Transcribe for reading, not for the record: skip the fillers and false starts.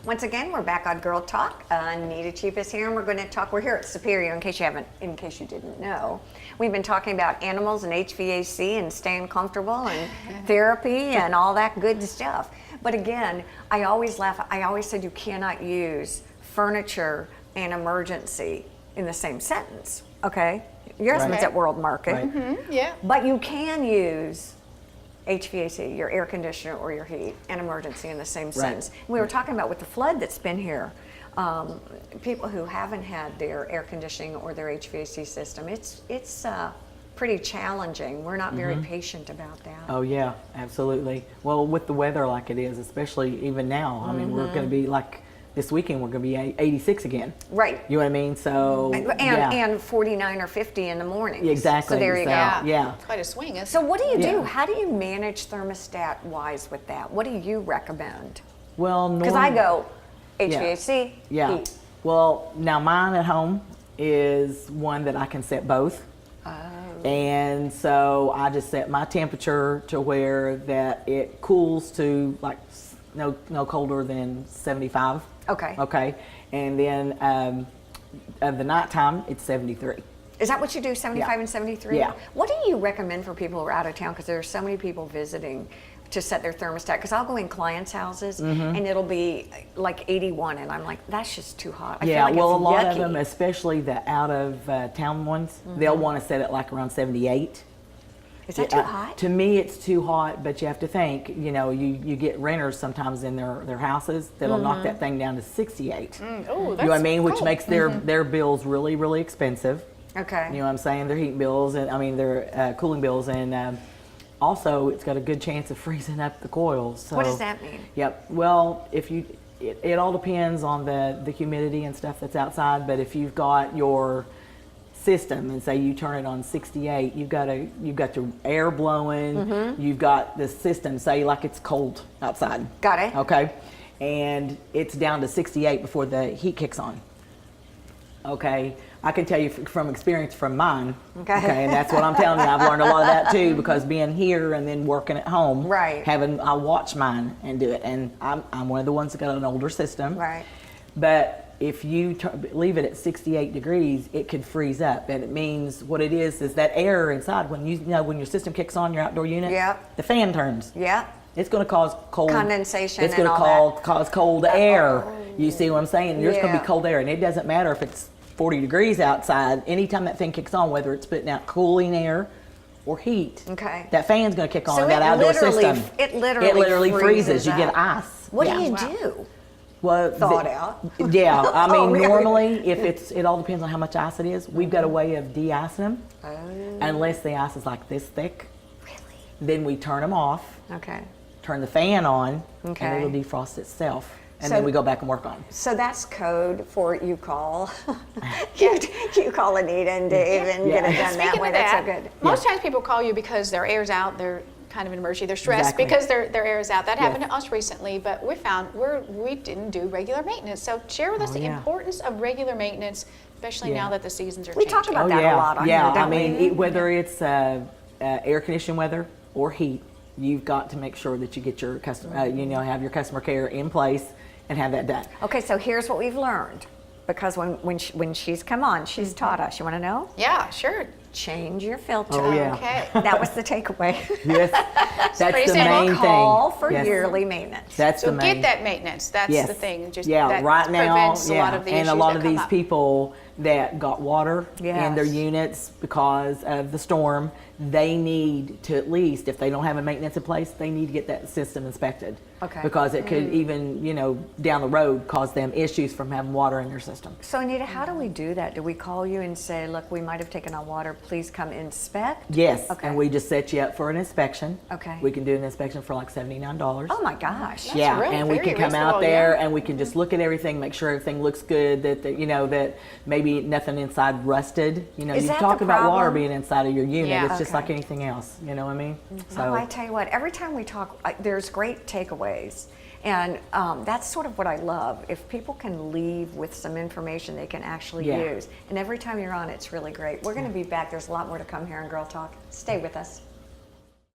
Once again, we're back on Girl Talk. WHHI-TV is here, and we're going to talk. We're here at Superior. In case you didn't know, we've been talking about animals and HVAC and staying comfortable and therapy and all that good stuff. But again, I always laugh. I always said you cannot use furniture and emergency in the same sentence. Okay, your husband's at World Market. Right. Mm-hmm. Yeah. But you can use HVAC, your air conditioner or your heat, and emergency in the same sentence. We were talking about with the flood that's been here, people who haven't had their air conditioning or their HVAC system, it's pretty challenging. We're not very patient about that. Oh yeah, absolutely. Well, with the weather like it is, especially even now, I mean, we're going to be like, this weekend we're going to be 86 again. Right. You know what I mean? So and 49 or 50 in the morning. Exactly. So there you go. Yeah. It's quite a swing, isn't it? So what do you do? How do you manage thermostat wise with that? What do you recommend? Well, because I go HVAC, heat. Well, now mine at home is one that I can set both. And so I just set my temperature to where that it cools to like no colder than 75. Okay. Okay. And then of the nighttime, it's 73. Is that what you do, 75 and 73? Yeah. What do you recommend for people who are out of town? Because there are so many people visiting to set their thermostat. Because I'll go in clients' houses and it'll be like 81, and I'm like, that's just too hot. I feel like well, it's a lot yucky. of them, especially the out of town ones, they'll want to set it like around 78. Is that too hot? To me, it's too hot, but you have to think, you know, you get renters sometimes in their houses that'll knock that thing down to 68. Oh, that's you know what I mean? Which cool. makes their bills really, really expensive. Okay. You know what I'm saying? Their heating bills, and I mean their cooling bills, and also it's got a good chance of freezing up the coils. So, what does that mean? Yep. Well, if you, it all depends on the humidity and stuff that's outside, but if you've got your system and say you turn it on 68, you've got your air blowing, you've got the system, say like it's cold outside. Got it. Okay. And it's down to 68 before the heat kicks on. Okay. I can tell you from experience from mine. Okay. And that's what I'm telling you. I've learned a lot of that too, because being here and then working at home. Right. I watch mine and do it. And I'm one of the ones that got an older system. Right. But if you leave it at 68 degrees, it could freeze up, and it means what it is that air inside, when when your system kicks on your outdoor unit, the fan turns. Yeah. It's going to cause cold condensation. It's going to cause cold air. You see what I'm saying? There's going to be cold air, and it doesn't matter if it's 40 degrees outside. Anytime that thing kicks on, whether it's putting out cooling air or heat, that fan's going to kick on that outdoor system. It literally freezes. You get ice. What do you do? Well, thawed out. Yeah, I mean, normally, if it all depends on how much ice it is. We've got a way of de-icing them, unless the ice is like this thick. Really? Then we turn them off. Okay. Turn the fan on, and it'll defrost itself, and then we go back and work on them. So that's code for you call. you call Anita and Dave and get it done that way. That's so good. Most times people call you because their air's out. They're kind of an emergency. They're stressed because their air is out. That happened to us recently, but we found we didn't do regular maintenance. So share with us the importance of regular maintenance, especially now that the seasons are changing. We talk about that a lot on here, don't I mean, whether it's air conditioning weather or heat, you've got to make sure that you get your customer, have your customer care in place and have that done. Okay, so here's what we've learned, because when she's come on, she's taught us. You want to know? Yeah, sure. Change your filter. Oh, yeah. Okay. That was the takeaway. Yes, that's the main thing. Call for yearly maintenance. That's so the main. get that maintenance. That's the thing. Just that right now, prevents a lot of the and issues a lot that of come these up. people that got water in their units because of the storm, they need to, at least if they don't have a maintenance in place, they need to get that system inspected. Okay. Because it could even, down the road cause them issues from having water in their system. So Anita, how do we do that? Do we call you and say, look, we might have taken on water, please come inspect? Yes, and we just set you up for an inspection. Okay. We can do an inspection for like $79. Oh my gosh. That's and we can come out there and we can just look at everything, make sure everything looks good, that that maybe nothing inside rusted. You talk about water being inside of your unit. It's just like anything else. You know what I mean? So I tell you what, every time we talk, there's great takeaways. And that's sort of what I love. If people can leave with some information they can actually use. And every time you're on, it's really great. We're going to be back. There's a lot more to come here on Girl Talk. Stay with us.